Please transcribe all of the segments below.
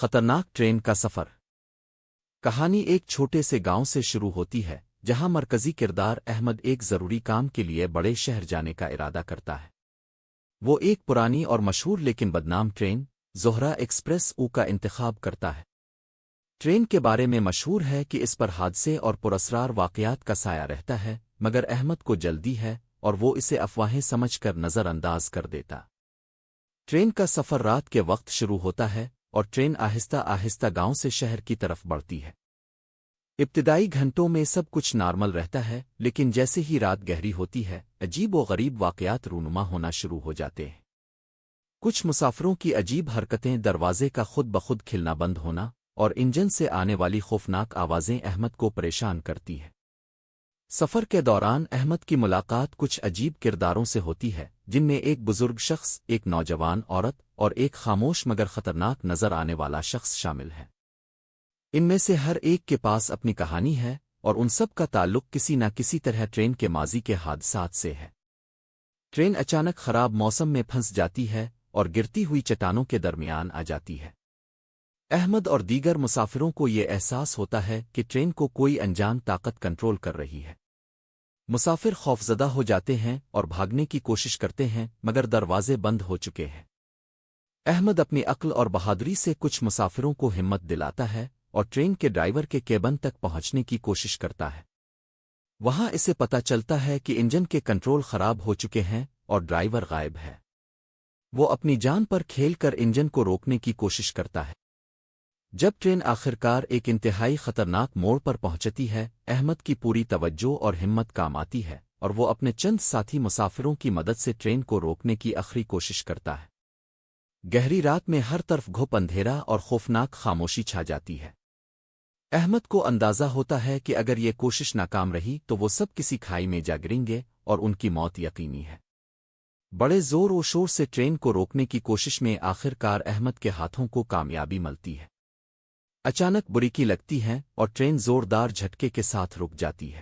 خطرناک ٹرین کا سفر۔ کہانی ایک چھوٹے سے گاؤں سے شروع ہوتی ہے جہاں مرکزی کردار احمد ایک ضروری کام کے لیے بڑے شہر جانے کا ارادہ کرتا ہے۔ وہ ایک پرانی اور مشہور لیکن بدنام ٹرین زہرہ ایکسپریس او کا انتخاب کرتا ہے۔ ٹرین کے بارے میں مشہور ہے کہ اس پر حادثے اور پراسرار واقعات کا سایہ رہتا ہے، مگر احمد کو جلدی ہے اور وہ اسے افواہیں سمجھ کر نظر انداز کر دیتا۔ ٹرین کا سفر رات کے وقت شروع ہوتا ہے اور ٹرین آہستہ آہستہ گاؤں سے شہر کی طرف بڑھتی ہے۔ ابتدائی گھنٹوں میں سب کچھ نارمل رہتا ہے، لیکن جیسے ہی رات گہری ہوتی ہے عجیب و غریب واقعات رونما ہونا شروع ہو جاتے ہیں۔ کچھ مسافروں کی عجیب حرکتیں، دروازے کا خود بخود کھلنا بند ہونا اور انجن سے آنے والی خوفناک آوازیں احمد کو پریشان کرتی ہیں۔ سفر کے دوران احمد کی ملاقات کچھ عجیب کرداروں سے ہوتی ہے، جن میں ایک بزرگ شخص، ایک نوجوان عورت اور ایک خاموش مگر خطرناک نظر آنے والا شخص شامل ہے۔ ان میں سے ہر ایک کے پاس اپنی کہانی ہے اور ان سب کا تعلق کسی نہ کسی طرح ٹرین کے ماضی کے حادثات سے ہے۔ ٹرین اچانک خراب موسم میں پھنس جاتی ہے اور گرتی ہوئی چٹانوں کے درمیان آ جاتی ہے۔ احمد اور دیگر مسافروں کو یہ احساس ہوتا ہے کہ ٹرین کو کوئی انجان طاقت کنٹرول کر رہی ہے۔ مسافر خوفزدہ ہو جاتے ہیں اور بھاگنے کی کوشش کرتے ہیں، مگر دروازے بند ہو چکے ہیں۔ احمد اپنی عقل اور بہادری سے کچھ مسافروں کو ہمت دلاتا ہے اور ٹرین کے ڈرائیور کے کیبن تک پہنچنے کی کوشش کرتا ہے۔ وہاں اسے پتہ چلتا ہے کہ انجن کے کنٹرول خراب ہو چکے ہیں اور ڈرائیور غائب ہے۔ وہ اپنی جان پر کھیل کر انجن کو روکنے کی کوشش کرتا ہے۔ جب ٹرین آخرکار ایک انتہائی خطرناک موڑ پر پہنچتی ہے، احمد کی پوری توجہ اور ہمت کام آتی ہے اور وہ اپنے چند ساتھی مسافروں کی مدد سے ٹرین کو روکنے کی آخری کوشش کرتا ہے۔ گہری رات میں ہر طرف گھپ اندھیرا اور خوفناک خاموشی چھا جاتی ہے۔ احمد کو اندازہ ہوتا ہے کہ اگر یہ کوشش ناکام رہی تو وہ سب کسی کھائی میں جا گریں گے اور ان کی موت یقینی ہے۔ بڑے زور و شور سے ٹرین کو روکنے کی کوشش میں آخرکار احمد کے ہاتھوں کو کامیابی ملتی ہے۔ اچانک بریکی لگتی ہے اور ٹرین زوردار جھٹکے کے ساتھ رک جاتی ہے۔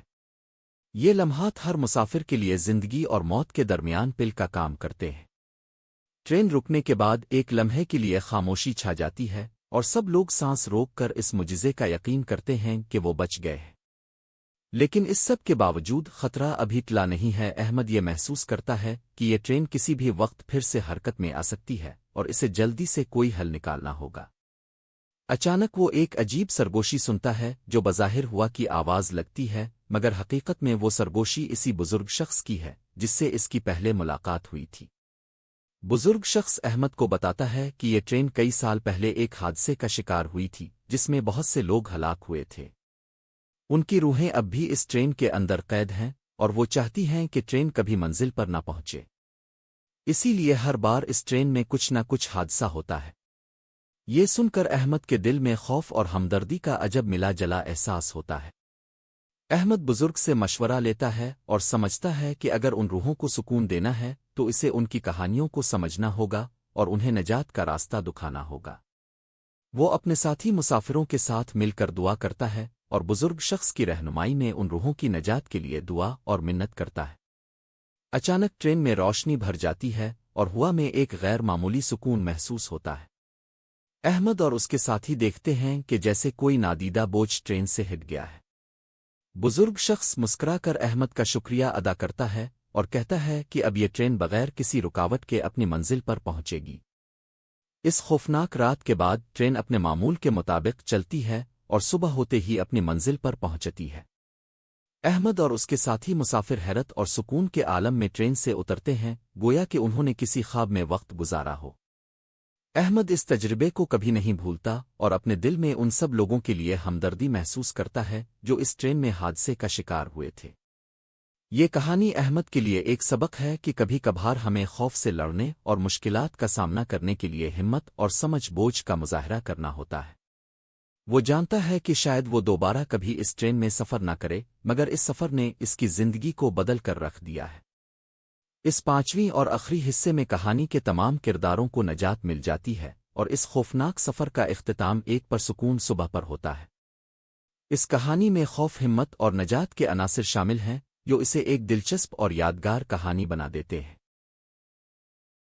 یہ لمحات ہر مسافر کے لیے زندگی اور موت کے درمیان پل کا کام کرتے ہیں۔ ٹرین رکنے کے بعد ایک لمحے کے لیے خاموشی چھا جاتی ہے اور سب لوگ سانس روک کر اس معجزے کا یقین کرتے ہیں کہ وہ بچ گئے ہیں۔ لیکن اس سب کے باوجود خطرہ ابھی ٹلا نہیں ہے۔ احمد یہ محسوس کرتا ہے کہ یہ ٹرین کسی بھی وقت پھر سے حرکت میں آ سکتی ہے اور اسے جلدی سے کوئی حل نکالنا ہوگا۔ اچانک وہ ایک عجیب سرگوشی سنتا ہے جو بظاہر ہوا کی آواز لگتی ہے، مگر حقیقت میں وہ سرگوشی اسی بزرگ شخص کی ہے جس سے اس کی پہلے ملاقات ہوئی تھی۔ بزرگ شخص احمد کو بتاتا ہے کہ یہ ٹرین کئی سال پہلے ایک حادثے کا شکار ہوئی تھی جس میں بہت سے لوگ ہلاک ہوئے تھے۔ ان کی روحیں اب بھی اس ٹرین کے اندر قید ہیں اور وہ چاہتی ہیں کہ ٹرین کبھی منزل پر نہ پہنچے۔ اسی لیے ہر بار اس ٹرین میں کچھ نہ کچھ حادثہ ہوتا ہے۔ یہ سن کر احمد کے دل میں خوف اور ہمدردی کا عجب ملا جلا احساس ہوتا ہے۔ احمد بزرگ سے مشورہ لیتا ہے اور سمجھتا ہے کہ اگر ان روحوں کو سکون دینا ہے تو اسے ان کی کہانیوں کو سمجھنا ہوگا اور انہیں نجات کا راستہ دکھانا ہوگا۔ وہ اپنے ساتھی مسافروں کے ساتھ مل کر دعا کرتا ہے اور بزرگ شخص کی رہنمائی میں ان روحوں کی نجات کے لیے دعا اور منت کرتا ہے۔ اچانک ٹرین میں روشنی بھر جاتی ہے اور ہوا میں ایک غیر معمولی سکون محسوس ہوتا ہے۔ احمد اور اس کے ساتھی دیکھتے ہیں کہ جیسے کوئی نادیدہ بوجھ ٹرین سے ہٹ گیا ہے۔ بزرگ شخص مسکرا کر احمد کا شکریہ ادا کرتا ہے اور کہتا ہے کہ اب یہ ٹرین بغیر کسی رکاوٹ کے اپنی منزل پر پہنچے گی۔ اس خوفناک رات کے بعد ٹرین اپنے معمول کے مطابق چلتی ہے اور صبح ہوتے ہی اپنی منزل پر پہنچتی ہے۔ احمد اور اس کے ساتھی مسافر حیرت اور سکون کے عالم میں ٹرین سے اترتے ہیں، گویا کہ انہوں نے کسی خواب میں وقت گزارا ہو۔ احمد اس تجربے کو کبھی نہیں بھولتا اور اپنے دل میں ان سب لوگوں کے لیے ہمدردی محسوس کرتا ہے جو اس ٹرین میں حادثے کا شکار ہوئے تھے۔ یہ کہانی احمد کے لیے ایک سبق ہے کہ کبھی کبھار ہمیں خوف سے لڑنے اور مشکلات کا سامنا کرنے کے لیے ہمت اور سمجھ بوجھ کا مظاہرہ کرنا ہوتا ہے۔ وہ جانتا ہے کہ شاید وہ دوبارہ کبھی اس ٹرین میں سفر نہ کرے، مگر اس سفر نے اس کی زندگی کو بدل کر رکھ دیا ہے۔ اس پانچویں اور آخری حصے میں کہانی کے تمام کرداروں کو نجات مل جاتی ہے اور اس خوفناک سفر کا اختتام ایک پرسکون صبح پر ہوتا ہے۔ اس کہانی میں خوف، ہمت اور نجات کے عناصر شامل ہیں جو اسے ایک دلچسپ اور یادگار کہانی بنا دیتے ہیں۔